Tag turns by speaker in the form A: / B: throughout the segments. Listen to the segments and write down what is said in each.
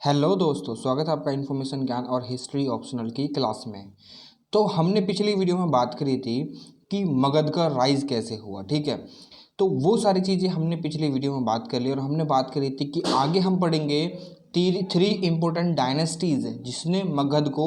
A: Hello दोस्तों, स्वागत है आपका इन्फॉर्मेशन ज्ञान और हिस्ट्री ऑप्शनल की क्लास में। तो हमने पिछली वीडियो में बात करी थी कि मगध का राइज कैसे हुआ। ठीक है, तो वो सारी चीज़ें हमने पिछली वीडियो में बात कर ली और हमने बात करी थी कि आगे हम पढ़ेंगे थ्री इम्पोर्टेंट डायनेस्टीज जिसने मगध को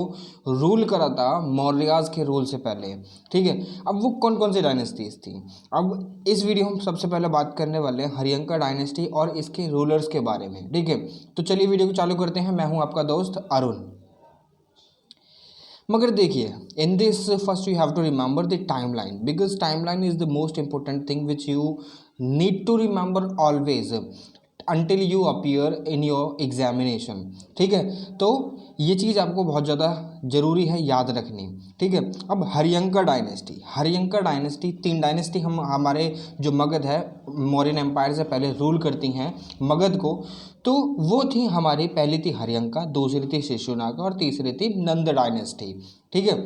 A: रूल करा था मौर्याज के रूल से पहले। ठीक है, अब वो कौन कौन सी डायनेस्टीज थी। अब इस वीडियो में सबसे पहले बात करने वाले हैं हरियंका डायनेस्टी और इसके रूलर्स के बारे में। ठीक है, तो चलिए वीडियो को चालू करते हैं। मैं हूं आपका दोस्त अरुण। मगर देखिए, in this first you have to remember the timeline because timeline is the most important thing which you need to remember always until you appear in your examination। ठीक है, तो ये चीज़ आपको बहुत ज़्यादा ज़रूरी है याद रखनी। ठीक है, अब हरियंका डायनेस्टी तीन डायनेस्टी हमारे जो मगध है मौर्यन एम्पायर से पहले रूल करती हैं मगध को। तो वो थी हमारी, पहली थी हरियंका, दूसरी थी शिशुनागा और तीसरी थी नंद डायनेस्टी। ठीक है,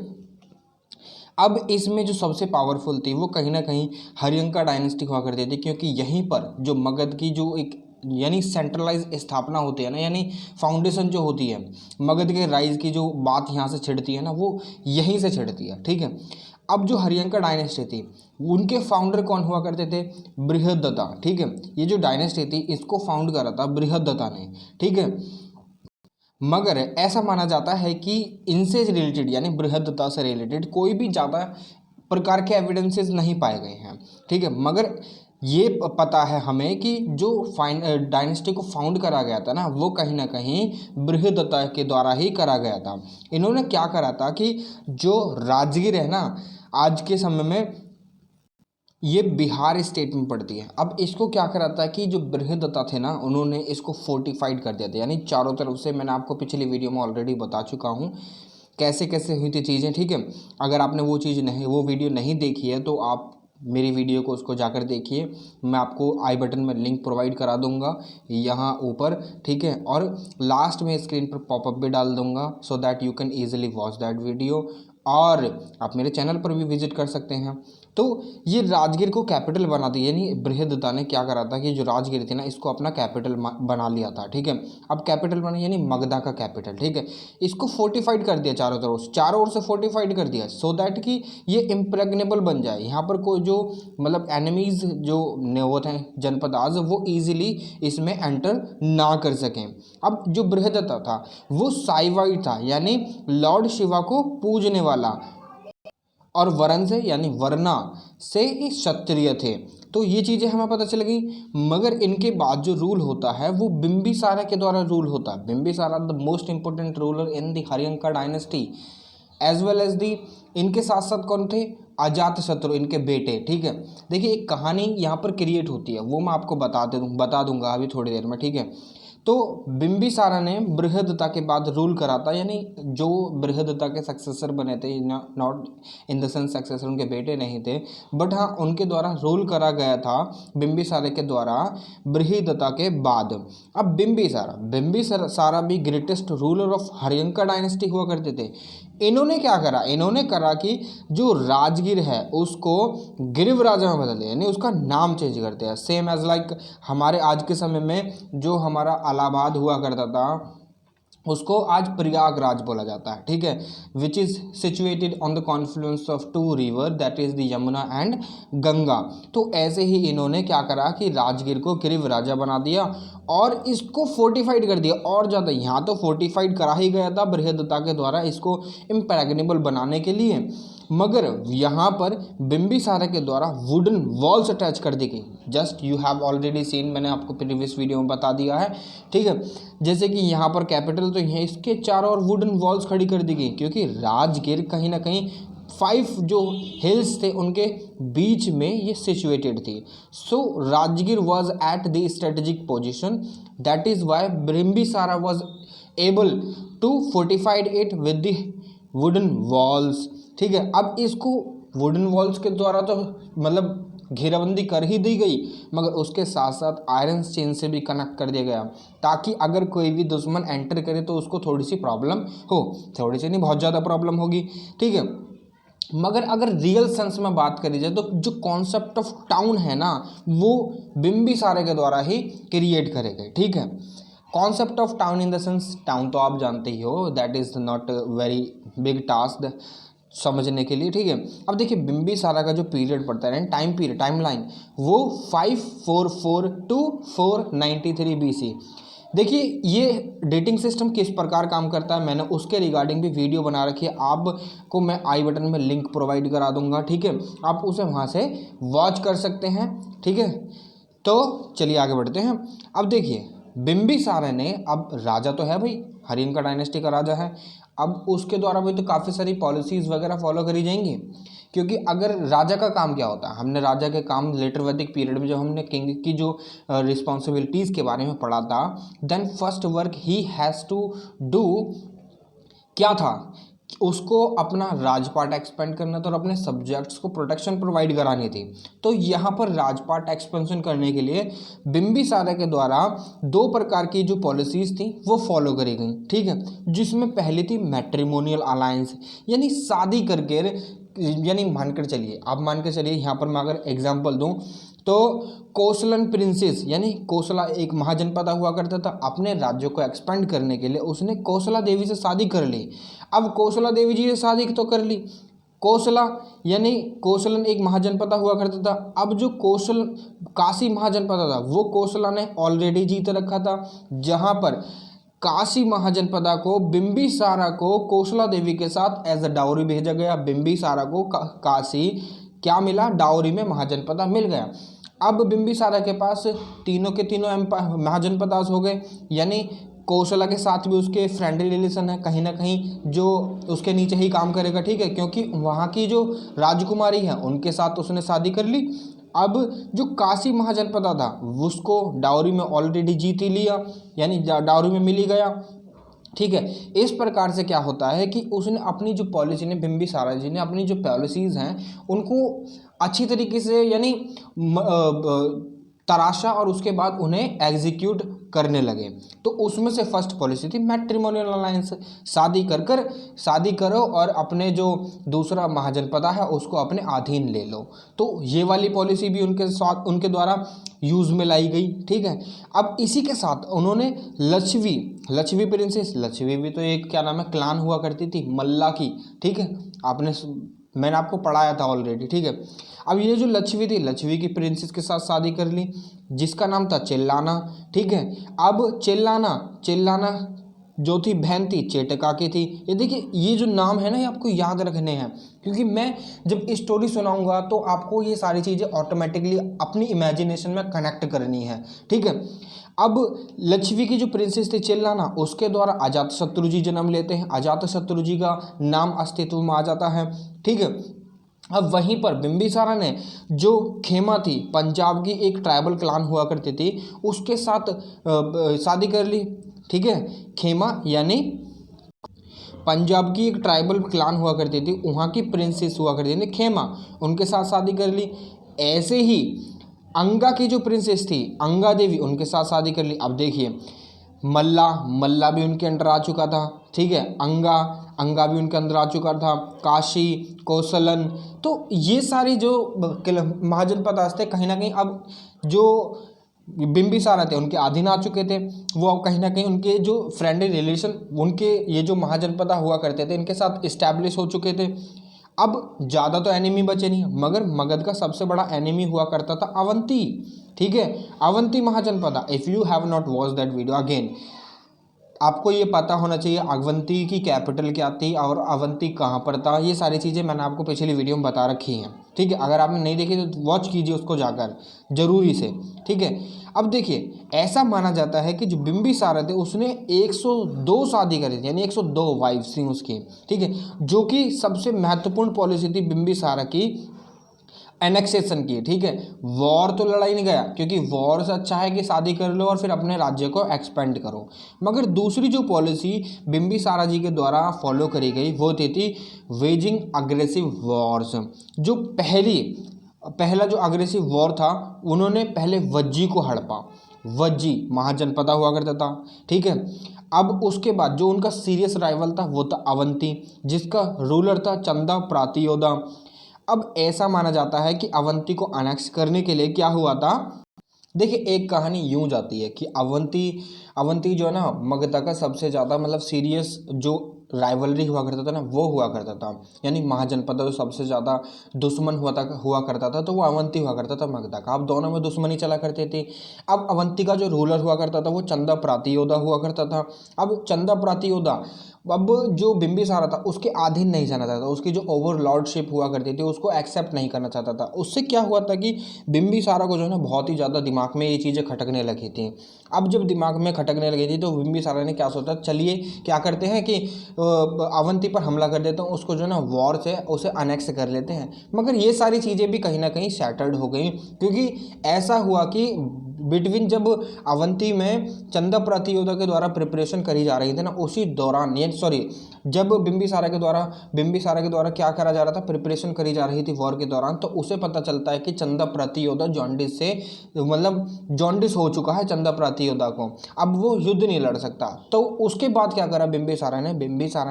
A: अब इसमें जो सबसे पावरफुल थी वो कहीं ना कहीं हरियंका डायनेस्टी हुआ करती थी, क्योंकि यहीं पर जो मगध की जो एक यानी सेंट्रलाइज स्थापना होती है ना, यानी फाउंडेशन जो होती है मगध के राइज की, जो बात यहाँ से छिड़ती है ना वो यहीं से छिड़ती है। ठीक है, अब जो हरियंका डायनेस्टी थी उनके फाउंडर कौन हुआ करते थे? बृहदत्ता। ठीक है, ये जो डायनेस्टी थी इसको फाउंड करा था बृहदत्ता ने। ठीक है, मगर ऐसा माना जाता है कि इनसे रिलेटेड यानी बृहदत्ता से रिलेटेड कोई भी ज़्यादा प्रकार के एविडेंसेस नहीं पाए गए हैं। ठीक है, मगर ये पता है हमें कि जो डायनेस्टी को फाउंड करा गया था ना वो कहीं ना कहीं बृहदत्ता के द्वारा ही करा गया था। इन्होंने क्या करा था कि जो राजगीर है ना आज के समय में ये बिहार स्टेट में पड़ती है। अब इसको क्या करा था कि जो बृहदत्ता थे ना उन्होंने इसको फोर्टिफाइड कर दिया था, यानी चारों तरफ से। मैंने आपको पिछली वीडियो में ऑलरेडी बता चुका हूँ कैसे कैसे हुई थी चीज़ें। ठीक है, अगर आपने वो वीडियो नहीं देखी है तो आप मेरी वीडियो को उसको जाकर देखिए। मैं आपको आई बटन में लिंक प्रोवाइड करा दूंगा यहाँ ऊपर। ठीक है, और लास्ट में स्क्रीन पर पॉपअप भी डाल दूंगा so that you can easily watch that video. और आप मेरे चैनल पर भी विजिट कर सकते हैं। तो ये राजगीर को कैपिटल बना दी, यानी बृहदत्ता ने क्या करा था कि जो राजगीर थी ना इसको अपना कैपिटल बना लिया था। ठीक है, अब कैपिटल बना यानी मगधा का कैपिटल। ठीक है, इसको फोर्टिफाइड कर दिया चारों ओर से फोर्टिफाइड कर दिया सो दैट कि ये इम्प्रेग्नेबल बन जाए। यहाँ पर कोई जो मतलब एनिमीज जो वो थे जनपद आज वो ईजिली इसमें एंटर ना कर सकें। अब जो बृहदत्ता था वो साइवाइट था, यानी लॉर्ड शिवा को पूजने वाला, और वरण से यानी वरना से ही क्षत्रिय थे। तो ये चीज़ें हमें पता चल गई। मगर इनके बाद जो रूल होता है वो बिंबिसारा के द्वारा रूल होता है। Bimbisara the most important ruler in the Haryanka dynasty as well as दी। इनके साथ साथ कौन थे? अजातशत्रु, इनके बेटे। ठीक है, देखिए एक कहानी यहाँ पर क्रिएट होती है वो मैं आपको बता दूंगा अभी थोड़ी देर में। ठीक है, तो बिंबिसारा ने बृहदत्ता के बाद रूल करा था, यानी जो बृहदत्ता के सक्सेसर बने थे, not in the sense successor उनके बेटे नहीं थे, बट हाँ उनके द्वारा रूल करा गया था बिंबिसारा के द्वारा बृहदत्ता के बाद। अब बिंबिसारा भी greatest ruler of Haryanka dynasty हुआ करते थे। इन्होंने क्या करा? इन्होंने करा कि जो राजगीर है उसको गिरिवराजा में बदल दिया, यानी उसका नाम चेंज करते हैं। सेम एज लाइक हमारे आज के समय में जो हमारा इलाहाबाद हुआ करता था उसको आज प्रयागराज बोला जाता है। ठीक है, which is situated on the confluence of two river that is the Yamuna and Ganga. तो ऐसे ही इन्होंने क्या करा कि राजगीर को गिरिवराजा बना दिया और इसको फोर्टिफाइड कर दिया और ज़्यादा। यहाँ तो फोर्टिफाइड करा ही गया था बृहदत्ता के द्वारा इसको इम्प्रेग्नेबल बनाने के लिए, मगर यहाँ पर बिंबिसारा के द्वारा वुडन वॉल्स अटैच कर दी गई। Just you have already seen, मैंने आपको प्रीवियस वीडियो में बता दिया है। ठीक है, जैसे कि यहाँ पर कैपिटल तो यहाँ इसके चारों ओर वुडन वॉल्स खड़ी कर दी गई, क्योंकि राजगीर कहीं ना कहीं 5 जो हिल्स थे उनके बीच में ये सिचुएटेड थी। So Rajgir was at the strategic position, that is why Bimbisara was able to fortified it with the wooden walls. ठीक है, अब इसको वुडन वॉल्स के द्वारा तो मतलब घेराबंदी कर ही दी गई, मगर उसके साथ साथ आयरन चेन से भी कनेक्ट कर दिया गया, ताकि अगर कोई भी दुश्मन एंटर करे तो उसको थोड़ी सी प्रॉब्लम हो, थोड़ी सी नहीं बहुत ज़्यादा प्रॉब्लम होगी। ठीक है, मगर अगर रियल सेंस में बात करी जाए तो जो कॉन्सेप्ट ऑफ टाउन है ना वो बिंबिसारा के द्वारा ही क्रिएट करे गए। ठीक है, concept of town in the sense, town तो आप जानते ही हो, that is not very big task समझने के लिए, ठीक है। अब देखिए बिम्बिसारा का जो पीरियड पड़ता है, टाइम पीरियड, टाइम लाइन, वो 544 टू 493 BC। देखिए ये डेटिंग सिस्टम किस प्रकार काम करता है, मैंने उसके रिगार्डिंग भी वीडियो बना रखी है, आपको मैं आई बटन में लिंक प्रोवाइड करा दूंगा, ठीक है, आप उसे वहाँ से वॉच कर सकते हैं, ठीक है। तो चलिए आगे बढ़ते हैं। अब देखिए बिम्बिसारा ने, अब राजा तो है भाई, हरिन का डायनेस्टी का राजा है, अब उसके द्वारा भी तो काफ़ी सारी पॉलिसीज़ वगैरह फॉलो करी जाएंगी, क्योंकि अगर राजा का काम क्या होता है, हमने राजा के काम लेटर वैदिक पीरियड में जब हमने किंग की जो रिस्पॉन्सिबिलिटीज़ के बारे में पढ़ा था, then first work he has to do क्या था, उसको अपना राजपाट एक्सपेंड करना था और अपने सब्जेक्ट्स को प्रोटेक्शन प्रोवाइड करानी थी। तो यहाँ पर राजपाट एक्सपेंशन करने के लिए बिम्बिसारा के द्वारा दो प्रकार की जो पॉलिसीज़ थी वो फॉलो करी गई, ठीक है, जिसमें पहली थी मैट्रिमोनियल अलायंस, यानी शादी करके, यानी मानकर चलिए, आप मान के चलिए, यहाँ पर मैं अगर एग्जाम्पल दूँ तो कोसलन प्रिंसेस, यानी कोसला एक महाजनपदा हुआ करता था, अपने राज्य को एक्सपेंड करने के लिए उसने कोसला देवी से शादी कर ली। अब कोसला देवी जी से शादी तो कर ली, कोसला यानी कोसलन एक महाजनपदा हुआ करता था, अब जो कोसल काशी महाजनपदा था वो कोसला ने ऑलरेडी जीत रखा था, जहाँ पर काशी महाजनपदा को बिम्बिसारा को कोसला देवी के साथ एज अ डाउरी भेजा गया। बिम्बिसारा को काशी क्या मिला, डाउरी में महाजनपदा मिल गया। अब बिम्बिसारा के पास तीनों के तीनों महाजनपदास हो गए, यानी कौशला के साथ भी उसके फ्रेंडली रिलेशन है, कहीं ना कहीं जो उसके नीचे ही काम करेगा, ठीक है, क्योंकि वहाँ की जो राजकुमारी है उनके साथ उसने शादी कर ली। अब जो काशी महाजनपदा था उसको डाउरी में ऑलरेडी जीत ही लिया, यानी डाउरी में मिल ही गया, ठीक है। इस प्रकार से क्या होता है कि उसने अपनी जो पॉलिसी ने, बिम्बिसारा जी ने अपनी जो पॉलिसीज़ हैं उनको अच्छी तरीके से यानी तराशा और उसके बाद उन्हें एग्जीक्यूट करने लगे। तो उसमें से फर्स्ट पॉलिसी थी मैट्रिमोनियल अलायंस, शादी करो और अपने जो दूसरा महाजनपदा है उसको अपने अधीन ले लो। तो ये वाली पॉलिसी भी उनके द्वारा यूज़ में लाई गई, ठीक है। अब इसी के साथ उन्होंने लच्छवी प्रिंसेस, लच्छवी भी तो एक क्या नाम है क्लान हुआ करती थी मल्ला की, ठीक है, मैंने आपको पढ़ाया था ऑलरेडी, ठीक है। अब ये जो लच्छवी थी, लच्छवी की प्रिंसेस के साथ शादी कर ली जिसका नाम था चेल्लाना, ठीक है। अब चेल्लाना जो थी बहन थी चेटका की थी। ये देखिए ये जो नाम है ना ये आपको याद रखने हैं, क्योंकि मैं जब स्टोरी सुनाऊंगा तो आपको ये सारी चीज़ें ऑटोमेटिकली अपनी इमेजिनेशन में कनेक्ट करनी है, ठीक है। अब लच्छवी की जो प्रिंसेस थी चेल्लाना, उसके द्वारा अजातशत्रु जी जन्म लेते हैं, अजातशत्रु जी का नाम अस्तित्व में आ जाता है, ठीक है। अब वहीं पर बिम्बिसारा ने जो खेमा थी, पंजाब की एक ट्राइबल क्लान हुआ करती थी, उसके साथ शादी कर ली, ठीक है। खेमा यानी पंजाब की एक ट्राइबल क्लान हुआ करती थी, वहाँ की प्रिंसेस हुआ करती थी खेमा, उनके साथ शादी कर ली। ऐसे ही अंगा की जो प्रिंसेस थी अंगा देवी, उनके साथ शादी कर ली। अब देखिए मल्ला भी उनके अंडर आ चुका था, ठीक है, अंगा भी उनके अंदर आ चुका था, काशी, कौशलन, तो ये सारी जो महाजनपद थे कहीं ना कहीं अब जो बिम्बिसारा थे उनके अधीन आ चुके थे। वो अब कहीं ना कहीं उनके जो फ्रेंडली रिलेशन उनके ये जो महाजनपदा हुआ करते थे इनके साथ इस्टेब्लिश हो चुके थे। अब ज़्यादा तो एनिमी बचे नहीं, मगर मगध का सबसे बड़ा एनिमी हुआ करता था अवंती, ठीक है, Avanti Mahajanapada. If you have not watch that video again, आपको ये पता होना चाहिए अवंती की कैपिटल क्या थी और अवंती कहाँ पर था, ये सारी चीज़ें मैंने आपको पिछली वीडियो में बता रखी हैं, ठीक है। अगर आपने नहीं देखी तो वॉच कीजिए उसको जाकर जरूरी से, ठीक है। अब देखिए ऐसा माना जाता है कि जो बिम्बिसारा थे उसने 102 शादी करी थी, यानी 102 वाइफ्स थी उसकी, ठीक है, जो कि सबसे महत्वपूर्ण पॉलिसी थी बिम्बिसारा की एनेक्सेशन की, ठीक है। वॉर तो लड़ाई नहीं गया, क्योंकि वॉर से अच्छा है कि शादी कर लो और फिर अपने राज्य को एक्सपेंड करो। मगर दूसरी जो पॉलिसी बिम्बिसारा जी के द्वारा फॉलो करी गई वो थी वेजिंग अग्रेसिव वॉर्स। जो पहला जो अग्रेसिव वॉर था उन्होंने पहले वज्जी को हड़पा, वज्जी महाजनपदा हुआ करता था, ठीक है। अब उसके बाद जो उनका सीरियस राइवल था वो था अवंती, जिसका रूलर था चंदा प्रातियोदा। अब ऐसा माना जाता है कि अवंती को अनेक्स करने के लिए क्या हुआ था, देखिए एक कहानी यूं जाती है कि अवंती अवंती जो है ना मगधा का सबसे ज़्यादा मतलब सीरियस जो राइवलरी हुआ करता था ना वो हुआ करता था, यानी महाजनपद जो सबसे ज़्यादा दुश्मन हुआ करता था तो वो अवंती हुआ करता था मगधा का। अब दोनों में दुश्मनी चला करती थी। अब अवंती का जो रूलर हुआ करता था वो चंदा प्रातियोदा हुआ करता था। अब चंदा प्रातियोदा अब जो बिंबिसारा था उसके अधीन नहीं जाना चाहता था, उसकी जो ओवरलॉर्डशिप हुआ करती थी उसको एक्सेप्ट नहीं करना चाहता था। उससे क्या हुआ था कि बिंबिसारा को जो है ना बहुत ही ज़्यादा दिमाग में ये चीज़ें खटकने लगी थी। अब जब दिमाग में खटकने लगी थी तो बिंबिसारा ने क्या सोचा, चलिए क्या करते हैं कि अवंती पर हमला कर देते हैं, उसको जो है ना वॉर से उसे अनेक्स कर लेते हैं। मगर ये सारी चीज़ें भी कहीं ना कहीं सैटर्ड हो गई, क्योंकि ऐसा हुआ कि बिटवीन जब अवंती में चंदा प्रतियोदा के द्वारा प्रिपरेशन करी जा रही थी ना उसी दौरान, ये सॉरी जब बिंबिसारा के द्वारा क्या करा जा रहा था, प्रिपरेशन करी जा रही थी वॉर के दौरान, तो उसे पता चलता है कि चंदा प्रतियोदा जॉन्डिस से मतलब जॉन्डिस हो चुका है चंदा प्रतियोदा को, अब वो युद्ध नहीं लड़ सकता। तो उसके बाद क्या करा बिंबिसारा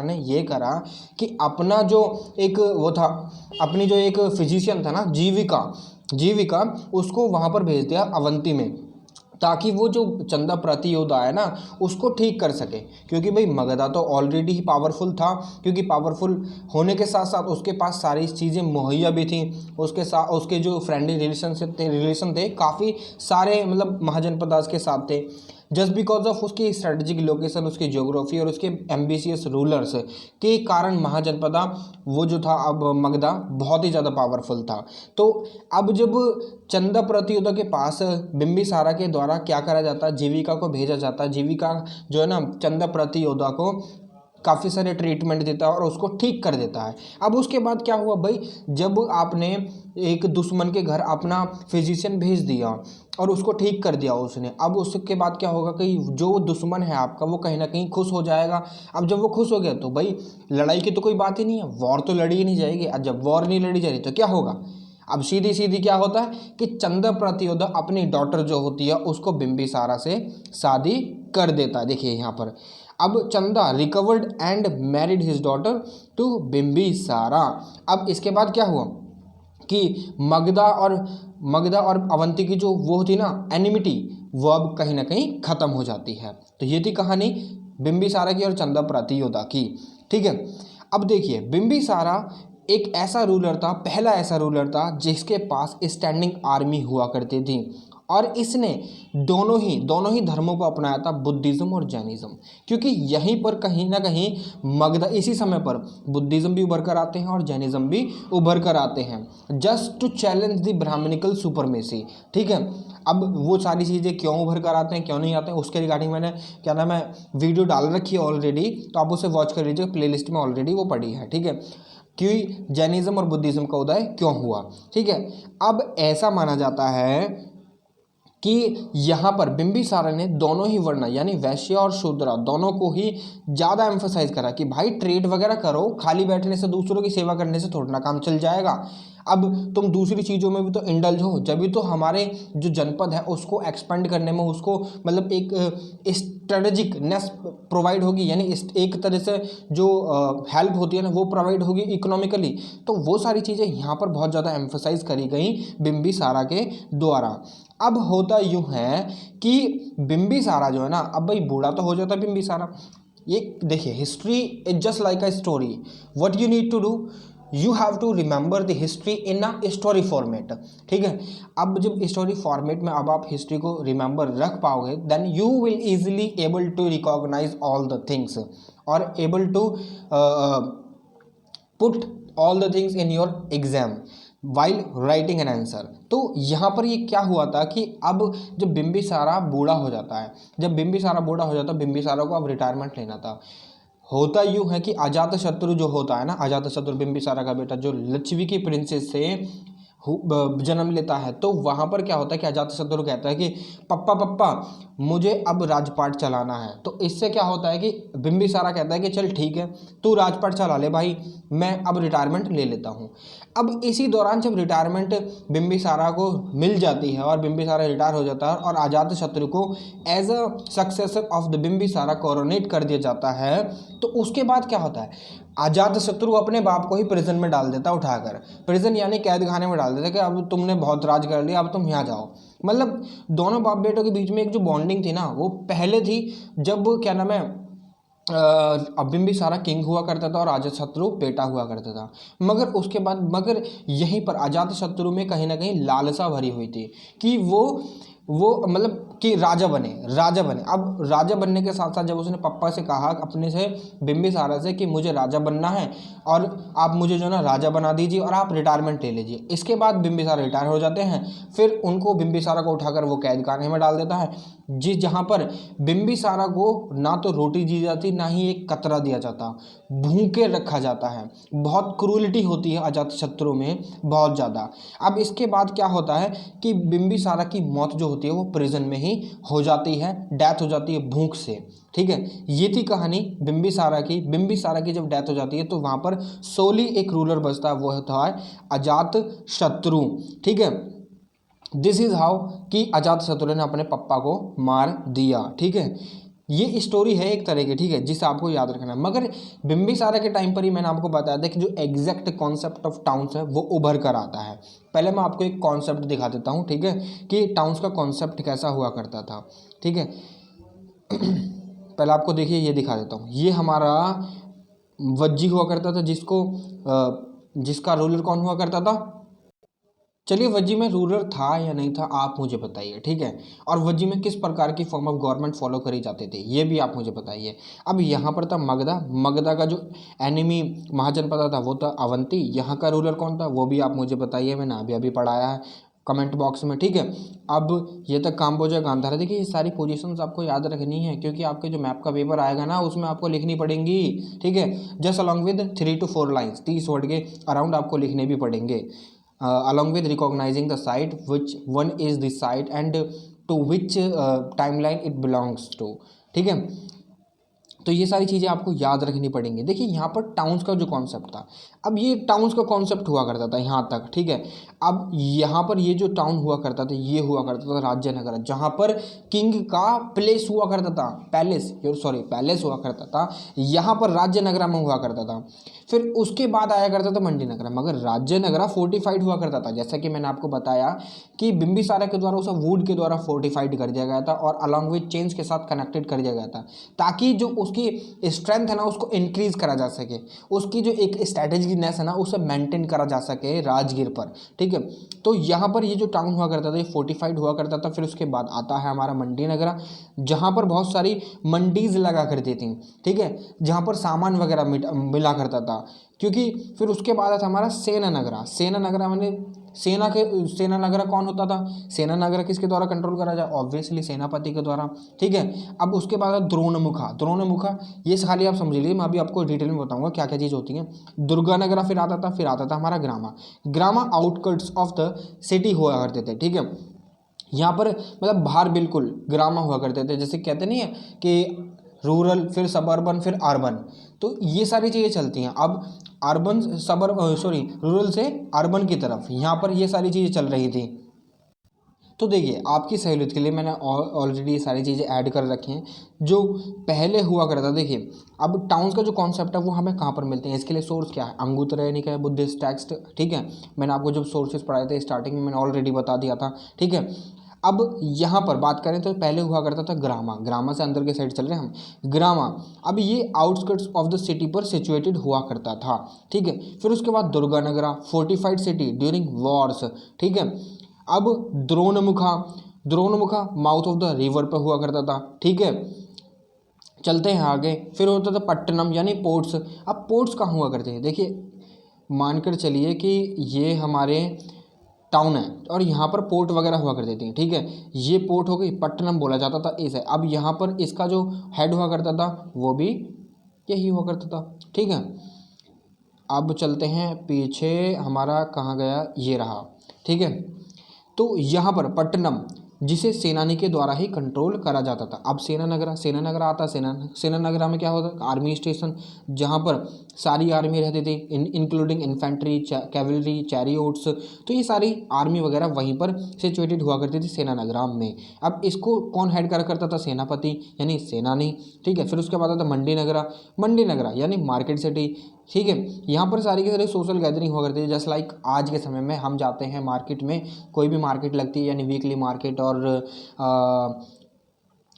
A: ने ये करा कि अपना जो एक वो था, अपनी जो एक फिजिशियन था ना जीविका उसको वहां पर भेज दिया अवंती में, ताकि वो जो चंदा प्रतियोदा है ना उसको ठीक कर सके। क्योंकि भाई मगधा तो ऑलरेडी ही पावरफुल था, क्योंकि पावरफुल होने के साथ साथ उसके पास सारी चीज़ें मुहैया भी थी, उसके साथ उसके जो फ्रेंडली रिलेशन थे काफ़ी सारे, मतलब महाजनपदास के साथ थे। जस्ट बिकॉज ऑफ उसकी स्ट्रेटेजिक लोकेशन, उसकी ज्योग्राफी और उसके एम्बिशियस रूलर्स के कारण महाजनपदा वो जो था अब मगधा बहुत ही ज़्यादा पावरफुल था। तो अब जब चंदा प्रतियोदा के पास बिंबिसारा के द्वारा क्या करा जाता, जीविका को भेजा जाता, जीविका जो है ना चंदा प्रतियोदा को काफ़ी सारे ट्रीटमेंट देता है और उसको ठीक कर देता है। अब उसके बाद क्या हुआ भाई, जब आपने एक दुश्मन के घर अपना फिजिशियन भेज दिया और उसको ठीक कर दिया उसने, अब उसके बाद क्या होगा कि जो दुश्मन है आपका वो कहीं ना कहीं खुश हो जाएगा। अब जब वो खुश हो गया तो भाई लड़ाई की तो कोई बात ही नहीं है, वॉर तो लड़ी ही नहीं जाएगी। अब जब वॉर नहीं लड़ी जा रही तो क्या होगा, अब सीधी सीधी क्या होता है कि चंदा प्रतियोदा अपनी डॉटर जो होती है उसको बिंबिसारा से शादी कर देता है। देखिए यहाँ पर अब Chanda recovered and married his daughter to Bimbisara. अब इसके बाद क्या हुआ कि मगधा और अवंती की जो वो थी ना एनिमिटी, वो अब कहीं ना कहीं खत्म हो जाती है। तो ये थी कहानी बिंबिसारा की और चंदा प्रतियोदा की। ठीक है, अब देखिए बिंबिसारा एक ऐसा रूलर था, पहला ऐसा रूलर था जिसके पास स्टैंडिंग आर्मी हुआ करती थी, और इसने दोनों ही धर्मों को अपनाया था, बुद्धिज़्म और जैनिज़्म। क्योंकि यहीं पर कहीं ना कहीं मगधा, इसी समय पर बुद्धिज़्म भी उभर कर आते हैं और जैनिज़्म भी उभर कर आते हैं, just to challenge the Brahmanical supremacy. ठीक है, अब वो सारी चीज़ें क्यों उभर कर आते हैं क्यों नहीं आते हैं उसके रिगार्डिंग मैंने क्या नाम है वीडियो डाल रखी है ऑलरेडी, तो आप उसे वॉच कर लीजिए, प्लेलिस्ट में ऑलरेडी वो पड़ी है। ठीक है, कि जैनिज्म और बुद्धिज्म का उदय क्यों हुआ। ठीक है, अब ऐसा माना जाता है कि यहाँ पर बिंबिसारा ने दोनों ही वर्ण यानी वैश्य और शूद्र दोनों को ही ज़्यादा एम्फोसाइज करा कि भाई ट्रेड वगैरह करो, खाली बैठने से दूसरों की सेवा करने से थोड़ा ना काम चल जाएगा। अब तुम दूसरी चीज़ों में भी तो इंडल्ज हो, जब भी तो हमारे जो जनपद है उसको एक्सपेंड करने में उसको मतलब एक स्ट्रेटजिकनेस प्रोवाइड होगी, यानी एक तरह से जो हेल्प होती है ना वो प्रोवाइड होगी इकोनॉमिकली। तो वो सारी चीज़ें यहाँ पर बहुत ज़्यादा एम्फोसाइज करी गई बिंबिसारा के द्वारा। अब होता यूँ है कि बिंबिसारा जो है ना, अब भाई बूढ़ा तो हो जाता है बिंबिसारा। ये देखिए history is just like a story, what you need to do, you have to remember the history in a story format. ठीक है, अब जब स्टोरी फॉर्मेट में अब आप हिस्ट्री को रिमेंबर रख पाओगे then you will easily able to recognize all the things और able to put all the things in your exam while writing an answer. तो यहाँ पर ये क्या हुआ था कि अब जब बिंबिसारा बूढ़ा हो जाता है, बिंबिसारा को अब रिटायरमेंट लेना था। होता यूँ है कि अजातशत्रु जो होता है ना, अजातशत्रु बिंबिसारा का बेटा जो लिच्छवी की प्रिंसेस से जन्म लेता है, तो वहाँ पर क्या होता है कि अजातशत्रु कहता है कि पप्पा पप्पा मुझे अब राजपाट चलाना है। तो इससे क्या होता है कि बिंबिसारा कहता है कि चल ठीक है तू राजपाट चला ले भाई, मैं अब रिटायरमेंट ले लेता हूँ। अब इसी दौरान जब रिटायरमेंट बिंबिसारा को मिल जाती है और बिंबिसारा रिटायर हो जाता है और अजातशत्रु को as a successor of the Bimbisara coronate कर दिया जाता है, तो उसके बाद क्या होता है अजातशत्रु अपने बाप को ही प्रिजन में डाल देता, उठाकर प्रिजन यानी कैद खाने में डाल देता कि अब तुमने बहुत राज कर लिया, अब तुम यहाँ जाओ। मतलब दोनों बाप बेटों के बीच में एक जो बॉन्डिंग थी ना वो पहले थी जब क्या नाम है बिम्बिसारा किंग हुआ करता था और अजातशत्रु बेटा हुआ करता था। मगर यहीं पर अजातशत्रु में कहीं ना कहीं लालसा भरी हुई थी कि वो मतलब कि राजा बने। अब राजा बनने के साथ साथ जब उसने पापा से कहा अपने से बिम्बिसारा से कि मुझे राजा बनना है और आप मुझे जो ना राजा बना दीजिए और आप रिटायरमेंट ले लीजिए। इसके बाद बिम्बिसारा रिटायर हो जाते हैं। फिर उनको बिम्बिसारा को उठाकर वो कैद खाने में डाल देता है, जहाँ पर बिम्बिसारा को ना तो रोटी दी जाती ना ही एक कतरा दिया जाता, भूखे रखा जाता है। बहुत क्रूलिटी होती है अजातशत्रु में, बहुत ज़्यादा। अब इसके बाद क्या होता है कि बिम्बिसारा की मौत जो होती है वो प्रिजन में ही हो जाती है, डेथ हो जाती है भूख से। ठीक है, ये थी कहानी बिम्बिसारा की जब डेथ हो जाती है तो वहां पर सोली एक रूलर बचता है, वो होता है अजातशत्रु। ठीक है, दिस इज हाउ कि अजातशत्रु ने अपने पप्पा को मार दिया। ठीक है, ये स्टोरी है एक तरह की, ठीक है, जिसे आपको याद रखना है। मगर बिम्बिसारा के टाइम पर ही मैंने आपको बताया था कि जो एग्जैक्ट कॉन्सेप्ट ऑफ टाउन्स है वो उभर कर आता है। पहले मैं आपको एक कॉन्सेप्ट दिखा देता हूँ, ठीक है, कि टाउन्स का कॉन्सेप्ट कैसा हुआ करता था। ठीक है, पहले आपको देखिए ये दिखा देता हूँ। ये हमारा वज्जी हुआ करता था जिसका रूलर कौन हुआ करता था। चलिए, वज्जी में रूलर था या नहीं था आप मुझे बताइए। ठीक है, और वज्जी में किस प्रकार की फॉर्म ऑफ गवर्नमेंट फॉलो करी जाते थे ये भी आप मुझे बताइए। अब यहाँ पर था मगधा का जो एनिमी महाजनपद था वो था अवंती। यहाँ का रूलर कौन था वो भी आप मुझे बताइए, मैंने अभी अभी पढ़ाया है कमेंट बॉक्स में। ठीक है, अब ये तक काम्बोजा गांधार। देखिए ये सारी पोजीशंस आपको याद रखनी है क्योंकि आपके जो मैप का पेपर आएगा ना उसमें आपको लिखनी पड़ेंगी। ठीक है, just along with 3 to 4 lines, 30 word के अराउंड आपको लिखने भी पड़ेंगे। along with recognizing the site, which one is the site and to which timeline it belongs to। ठीक है, तो ये सारी चीज़ें आपको याद रखनी पड़ेंगी। देखिए यहाँ पर टाउन्स का जो कॉन्सेप्ट था, अब ये टाउन्स का कॉन्सेप्ट हुआ करता था यहाँ तक। ठीक है, अब यहाँ पर ये जो टाउन हुआ करता था ये हुआ करता था राज्य नगर, जहाँ पर किंग का प्लेस हुआ करता था, पैलेस हुआ करता था। यहाँ पर राज्य नगरा में हुआ करता था। फिर उसके बाद आया करता था मंडी नगरा, मगर राज्य नगरा फोर्टिफाइड हुआ करता था। जैसा कि मैंने आपको बताया कि बिम्बिसारा के द्वारा उसे वुड के द्वारा फोर्टिफाइड कर दिया गया था और अलॉन्ग विद चेन्स के साथ कनेक्टेड कर दिया गया था, ताकि जो उसकी स्ट्रेंथ है ना उसको इंक्रीज करा जा सके, उसकी जो एक स्ट्रैटेजीनेस है ना उसे मेंटेन करा जा सके राजगीर पर। ठीक है, तो यहाँ पर ये जो टाउन हुआ करता था ये फोर्टिफाइड हुआ करता था। फिर उसके बाद आता है हमारा मंडी नगरा, जहाँ पर बहुत सारी मंडीज लगा करती थी। ठीक है, जहाँ पर सामान वगैरह मिला करता था। क्योंकि फिर उसके बाद आता हमारा सेना नगरा मैंने सेना नगरा कौन होता था, सेना नगरा किसके द्वारा कंट्रोल करा जाए, ऑब्वियसली सेनापति के द्वारा। ठीक है, अब उसके बाद द्रोणमुखा ये खाली आप समझ लीजिए, मैं अभी आपको डिटेल में बताऊंगा क्या क्या चीज़ होती है। दुर्गा नगरा फिर आता था हमारा ग्रामा आउटकट्स ऑफ द सिटी हुआ करते थे। ठीक है, यहाँ पर मतलब बाहर बिल्कुल ग्रामा हुआ करते थे, जैसे कहते नहीं है कि रूरल फिर सबर्बन फिर अर्बन, तो ये सारी चीज़ें चलती हैं। अब रूरल से अर्बन की तरफ यहाँ पर ये सारी चीज़ें चल रही थी। तो देखिए आपकी सहूलियत के लिए मैंने ऑलरेडी ये सारी चीज़ें ऐड कर रखी हैं जो पहले हुआ करता। देखिए अब टाउन्स का जो कॉन्सेप्ट है वो हमें कहाँ पर मिलते हैं, इसके लिए सोर्स क्या है, अंगुत्तरनिका है, बुद्धिस्ट टेक्स्ट। ठीक है, मैंने आपको जब सोर्सेज पढ़ाए थे स्टार्टिंग में मैंने ऑलरेडी बता दिया था। ठीक है, अब यहाँ पर बात करें तो पहले हुआ करता था ग्रामा से अंदर के साइड चल रहे हैं हम, ग्रामा। अब ये आउटस्कर्ट्स ऑफ द सिटी पर सिचुएटेड हुआ करता था। ठीक है, फिर उसके बाद दुर्गा नगरा फोर्टिफाइड सिटी ड्यूरिंग वॉर्स। ठीक है, अब द्रोणमुखा माउथ ऑफ द रिवर पर हुआ करता था। ठीक है, चलते हैं आगे। फिर होता था पट्टनम यानी पोर्ट्स। अब पोर्ट्स कहाँ हुआ करते हैं, देखिए मानकर चलिए कि ये हमारे टाउन है और यहाँ पर पोर्ट वगैरह हुआ करते थे। ठीक है, ये पोर्ट हो गई, पट्टनम बोला जाता था इसे। अब यहाँ पर इसका जो हेड हुआ करता था वो भी यही हुआ करता था। ठीक है, अब चलते हैं पीछे, हमारा कहाँ गया, ये रहा। ठीक है, तो यहाँ पर पट्टनम जिसे सेनानी के द्वारा ही कंट्रोल करा जाता था। अब सेना नगरा आता, सेना नगरा में क्या होता, आर्मी स्टेशन, जहाँ पर सारी आर्मी रहती थी इंक्लूडिंग इन्फेंट्री, कैवलरी, चैरियोट्स। तो ये सारी आर्मी वगैरह वहीं पर सिचुएटेड हुआ करती थी सेना नगराम में। अब इसको कौन हेड करा करता था, सेनापति यानी सेनानी। ठीक है, फिर उसके बाद आता मंडी नगरा यानी मार्केट सिटी। ठीक है। यहाँ पर सारी की सारी सोशल गैदरिंग हुआ करती है, जस्ट लाइक आज के समय में हम जाते हैं मार्केट में, कोई भी मार्केट लगती है यानी वीकली मार्केट और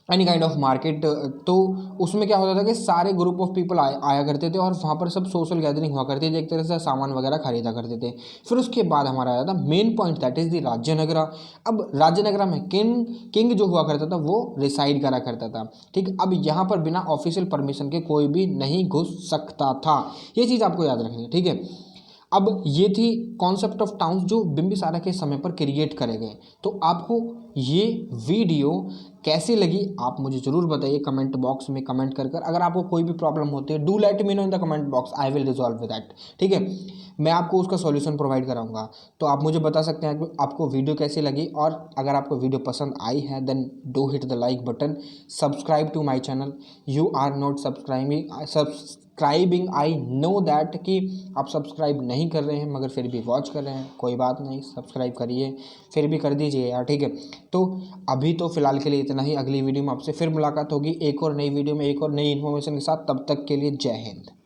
A: एनी काइंड ऑफ मार्केट, तो उसमें क्या होता था कि सारे ग्रुप ऑफ पीपल आया करते थे और वहाँ पर सब सोशल गैदरिंग हुआ करती थी, एक तरह से सामान वगैरह खरीदा करते थे। फिर उसके बाद हमारा आया था main point, that is the Rajyanagara. अब राज्यनगरा में किंग जो हुआ करता था वो रिसाइड करा करता था, ठीक। अब यहाँ पर बिना ऑफिशियल परमिशन के कोई भी नहीं घुस सकता था, ये चीज़ आपको याद रखनी है, ठीक है। अब ये थी कॉन्सेप्ट ऑफ टाउन्स जो बिंबिसारा के समय पर क्रिएट करे गए। तो आपको ये वीडियो कैसी लगी आप मुझे ज़रूर बताइए कमेंट बॉक्स में कमेंट कर कर। अगर आपको कोई भी प्रॉब्लम होती है, do let me know in the comment box, I will resolve that, ठीक है। मैं आपको उसका सॉल्यूशन प्रोवाइड कराऊंगा। तो आप मुझे बता सकते हैं कि आपको वीडियो कैसी लगी, और अगर आपको वीडियो पसंद आई है then do hit the like button, subscribe to my channel. You are not subscribing, I know that कि आप सब्सक्राइब नहीं कर रहे हैं, मगर फिर भी वॉच कर रहे हैं, कोई बात नहीं, सब्सक्राइब करिए, फिर भी कर दीजिए यार, ठीक है। तो अभी तो फिलहाल के लिए इतना ही, अगली वीडियो में आपसे फिर मुलाकात होगी एक और नई वीडियो में एक और नई इन्फॉर्मेशन के साथ। तब तक के लिए जय हिंद।